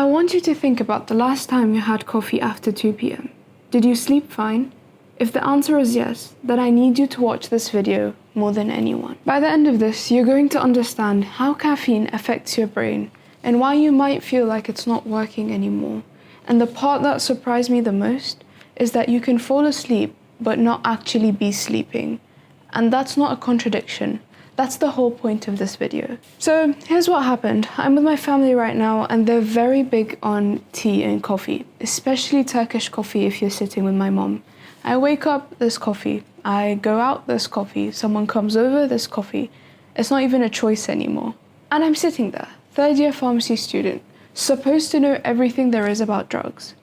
want you to think about the last time you had coffee after 2 p.m. Did you sleep fine? If the answer is yes, then I need you to watch this video more than anyone. By the end of this, you're going to understand how caffeine affects your brain and why you might feel like it's not working anymore. And the part that surprised me the most is that you can fall asleep but not actually be sleeping. And that's not a contradiction. That's the whole point of this video. So here's what happened. I'm with my family right now and they're very big on tea and coffee, especially Turkish coffee if you're sitting with my mom. I wake up, there's coffee. I go out, there's coffee. Someone comes over, there's coffee. It's not even a choice anymore. And I'm sitting there, third-year pharmacy student, supposed to know everything there is about drugs.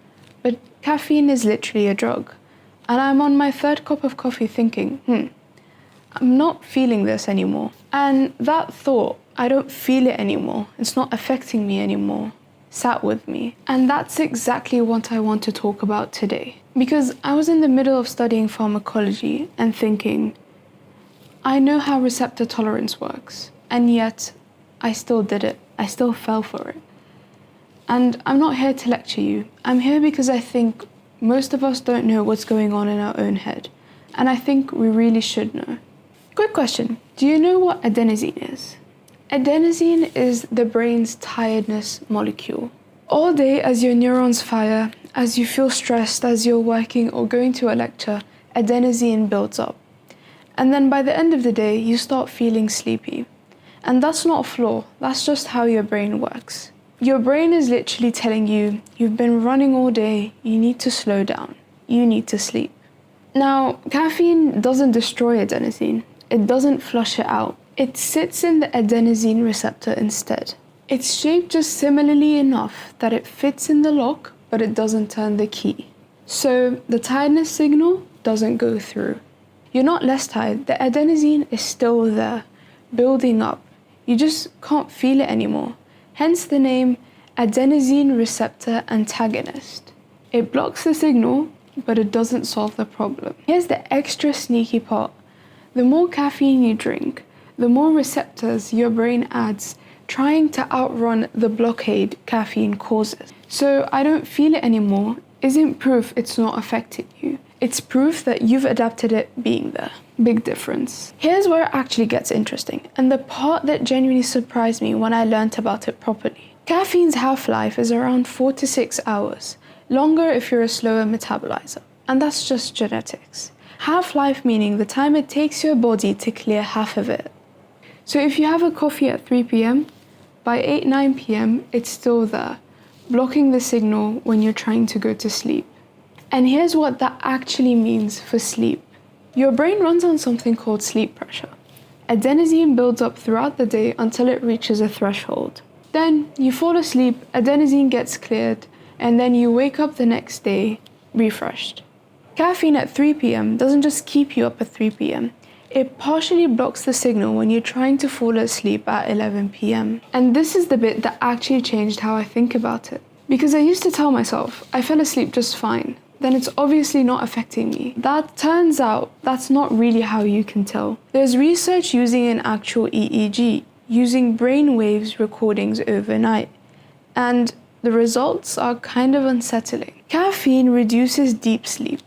But caffeine is literally a drug. And I'm on my third cup of coffee thinking, I'm not feeling this anymore. And that thought, I don't feel it anymore, it's not affecting me anymore, sat with me. And that's exactly what I want to talk about today. Because I was in the middle of studying pharmacology and thinking, I know how receptor tolerance works, and yet I still did it. I still fell for it. And I'm not here to lecture you. I'm here because I think most of us don't know what's going on in our own head. And I think we really should know. Quick question, do you know what adenosine is? Adenosine is the brain's tiredness molecule. All day as your neurons fire, as you feel stressed, as you're working or going to a lecture, adenosine builds up. And then by the end of the day, you start feeling sleepy. And that's not a flaw, that's just how your brain works. Your brain is literally telling you, you've been running all day, you need to slow down, you need to sleep. Now, caffeine doesn't destroy adenosine. It doesn't flush it out. It sits in the adenosine receptor instead. It's shaped just similarly enough that it fits in the lock, but it doesn't turn the key. So the tiredness signal doesn't go through. You're not less tired, the adenosine is still there, building up. You just can't feel it anymore. Hence the name adenosine receptor antagonist. It blocks the signal, but it doesn't solve the problem. Here's the extra sneaky part. The more caffeine you drink, the more receptors your brain adds, trying to outrun the blockade caffeine causes. So I don't feel it anymore isn't proof it's not affecting you. It's proof that you've adapted it being there. Big difference. Here's where it actually gets interesting, and the part that genuinely surprised me when I learned about it properly. Caffeine's half-life is around 4 to 6 hours, longer if you're a slower metabolizer, and that's just genetics. Half-life meaning the time it takes your body to clear half of it. So if you have a coffee at 3 p.m, by 8-9 p.m, it's still there, blocking the signal when you're trying to go to sleep. And here's what that actually means for sleep. Your brain runs on something called sleep pressure. Adenosine builds up throughout the day until it reaches a threshold. Then you fall asleep, adenosine gets cleared, and then you wake up the next day refreshed. Caffeine at 3 p.m. doesn't just keep you up at 3 p.m. It partially blocks the signal when you're trying to fall asleep at 11 p.m. And this is the bit that actually changed how I think about it. Because I used to tell myself, I fell asleep just fine, then it's obviously not affecting me. That turns out that's not really how you can tell. There's research using an actual EEG, using brainwaves recordings overnight. And the results are kind of unsettling. Caffeine reduces deep sleep.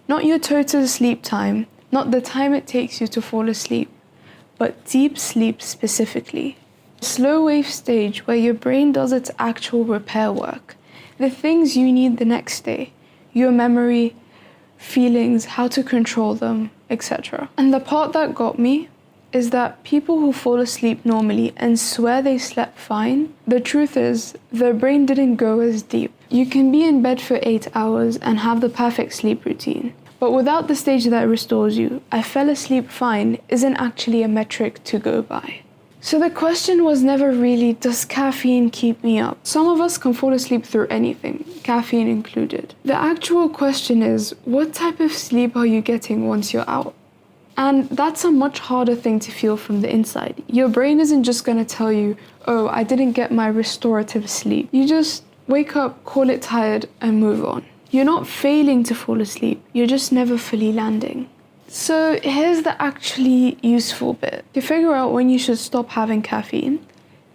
Not your total sleep time, not the time it takes you to fall asleep, but deep sleep specifically. A slow wave stage where your brain does its actual repair work, the things you need the next day, your memory, feelings, how to control them, etc. And the part that got me is that people who fall asleep normally and swear they slept fine, the truth is their brain didn't go as deep. You can be in bed for 8 hours and have the perfect sleep routine. But without the stage that restores you, I fell asleep fine isn't actually a metric to go by. So the question was never really, does caffeine keep me up? Some of us can fall asleep through anything, caffeine included. The actual question is, what type of sleep are you getting once you're out? And that's a much harder thing to feel from the inside. Your brain isn't just going to tell you, oh, I didn't get my restorative sleep. You just wake up, call it tired, and move on. You're not failing to fall asleep, you're just never fully landing. So here's the actually useful bit. To figure out when you should stop having caffeine,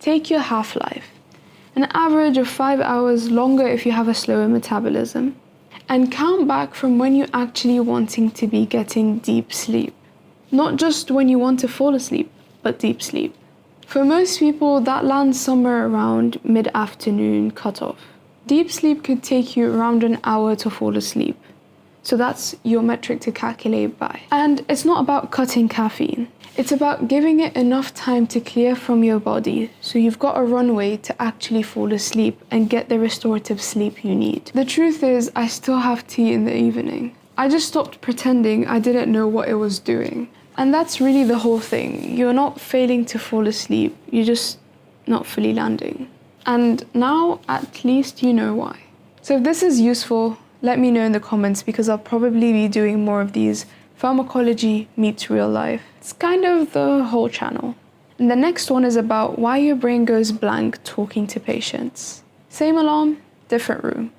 take your half-life. an average of 5 hours longer if you have a slower metabolism, and count back from when you're actually wanting to be getting deep sleep. Not just when you want to fall asleep, but deep sleep. For most people, that lands somewhere around mid-afternoon cutoff. Deep sleep could take you around an hour to fall asleep. So that's your metric to calculate by. And it's not about cutting caffeine. It's about giving it enough time to clear from your body so you've got a runway to actually fall asleep and get the restorative sleep you need. The truth is, I still have tea in the evening. I just stopped pretending I didn't know what it was doing. And that's really the whole thing. You're not failing to fall asleep, you're just not fully landing. And now, at least you know why. So if this is useful, let me know in the comments because I'll probably be doing more of these pharmacology meets real life. It's kind of the whole channel. And the next one is about why your brain goes blank talking to patients. Same alarm, different room.